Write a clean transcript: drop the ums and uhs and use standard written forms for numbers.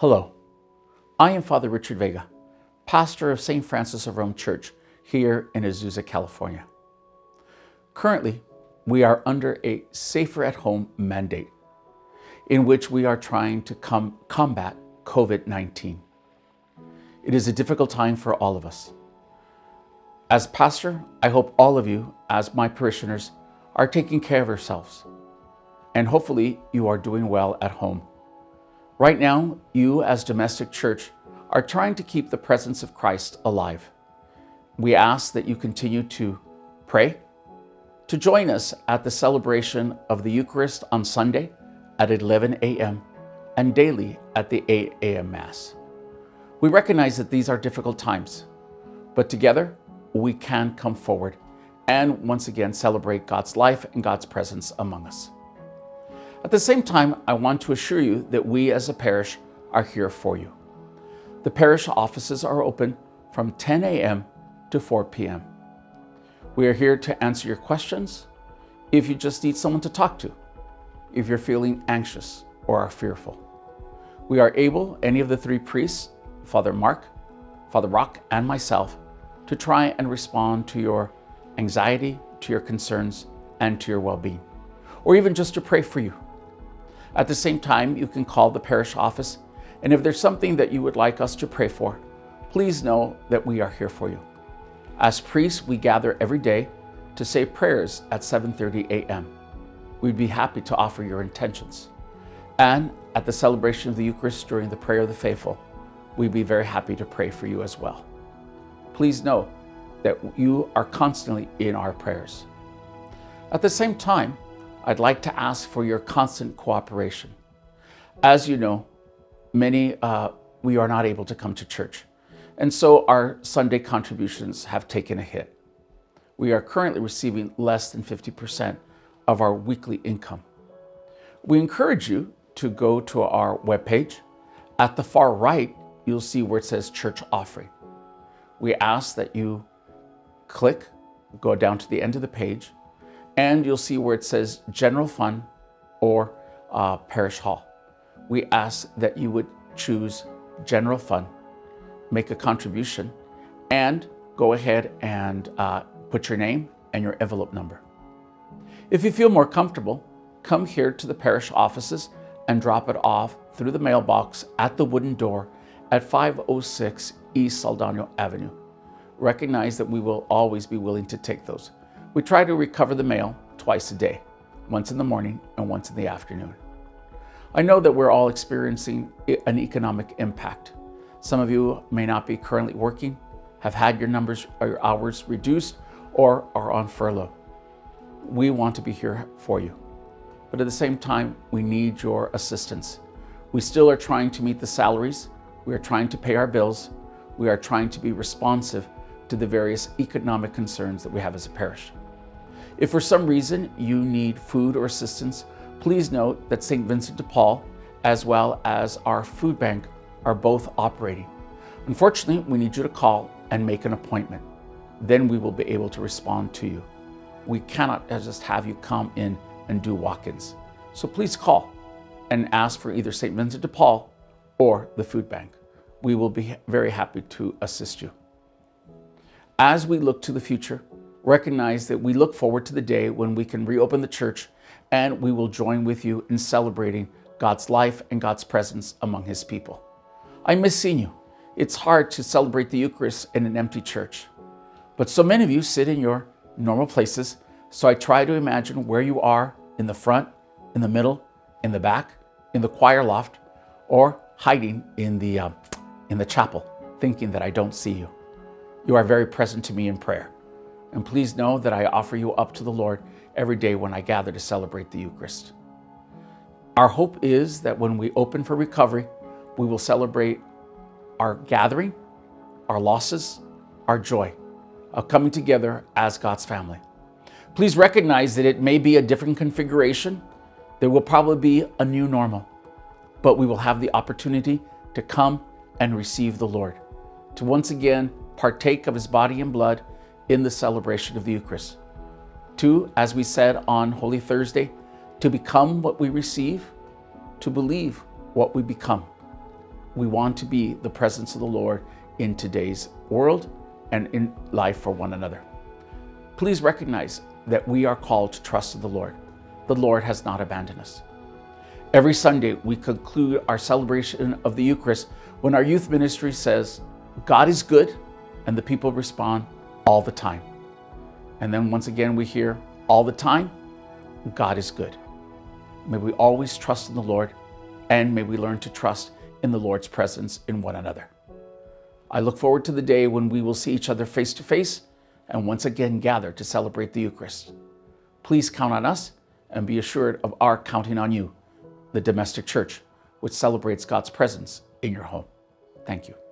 Hello, I am Father Richard Vega, pastor of St. Francis of Rome Church here in Azusa, California. Currently, we are under a safer at home mandate in which we are trying to combat COVID-19. It is a difficult time for all of us. As pastor, I hope all of you, as my parishioners, are taking care of yourselves, and hopefully you are doing well at home. Right now, you as domestic church are trying to keep the presence of Christ alive. We ask that you continue to pray, to join us at the celebration of the Eucharist on Sunday at 11 a.m. and daily at the 8 a.m. Mass. We recognize that these are difficult times, but together we can come forward and once again celebrate God's life and God's presence among us. At the same time, I want to assure you that we as a parish are here for you. The parish offices are open from 10 a.m. to 4 p.m. We are here to answer your questions if you just need someone to talk to, if you're feeling anxious or are fearful. We are able, any of the three priests, Father Mark, Father Rock, and myself, to try and respond to your anxiety, to your concerns, and to your well-being, or even just to pray for you. At the same time, you can call the parish office, and if there's something that you would like us to pray for, please know that we are here for you. As priests, we gather every day to say prayers at 7:30 a.m. We'd be happy to offer your intentions. And at the celebration of the Eucharist during the prayer of the faithful, we'd be very happy to pray for you as well. Please know that you are constantly in our prayers. At the same time, I'd like to ask for your constant cooperation. As you know, we are not able to come to church, and so our Sunday contributions have taken a hit. We are currently receiving less than 50% of our weekly income. We encourage you to go to our webpage. At the far right, you'll see where it says Church Offering. We ask that you go down to the end of the page, and you'll see where it says General Fund or Parish Hall. We ask that you would choose General Fund, make a contribution, and go ahead and put your name and your envelope number. If you feel more comfortable, come here to the parish offices and drop it off through the mailbox at the wooden door at 506 East Saldano Avenue. Recognize that we will always be willing to take those. We try to recover the mail twice a day, once in the morning and once in the afternoon. I know that we're all experiencing an economic impact. Some of you may not be currently working, have had your hours reduced, or are on furlough. We want to be here for you. But at the same time, we need your assistance. We still are trying to meet the salaries. We are trying to pay our bills. We are trying to be responsive to the various economic concerns that we have as a parish. If for some reason you need food or assistance, please note that St. Vincent de Paul, as well as our food bank, are both operating. Unfortunately, we need you to call and make an appointment. Then we will be able to respond to you. We cannot just have you come in and do walk-ins. So please call and ask for either St. Vincent de Paul or the food bank. We will be very happy to assist you. As we look to the future, recognize that we look forward to the day when we can reopen the church, and we will join with you in celebrating God's life and God's presence among His people. I miss seeing you. It's hard to celebrate the Eucharist in an empty church, but so many of you sit in your normal places, so I try to imagine where you are, in the front, in the middle, in the back, in the choir loft, or hiding in the chapel, thinking that I don't see you. You are very present to me in prayer. And please know that I offer you up to the Lord every day when I gather to celebrate the Eucharist. Our hope is that when we open for recovery, we will celebrate our gathering, our losses, our joy of coming together as God's family. Please recognize that it may be a different configuration. There will probably be a new normal, but we will have the opportunity to come and receive the Lord, to once again partake of His body and blood in the celebration of the Eucharist. To, as we said on Holy Thursday, to become what we receive, to believe what we become. we want to be the presence of the Lord in today's world and in life for one another. Please recognize that we are called to trust in the Lord. The Lord has not abandoned us. Every Sunday, we conclude our celebration of the Eucharist when our youth ministry says, God is good, and the people respond, all the time. And then once again, we hear, all the time, God is good. May we always trust in the Lord, and may we learn to trust in the Lord's presence in one another. I look forward to the day when we will see each other face to face and once again gather to celebrate the Eucharist. Please count on us and be assured of our counting on you, the domestic church, which celebrates God's presence in your home. Thank you.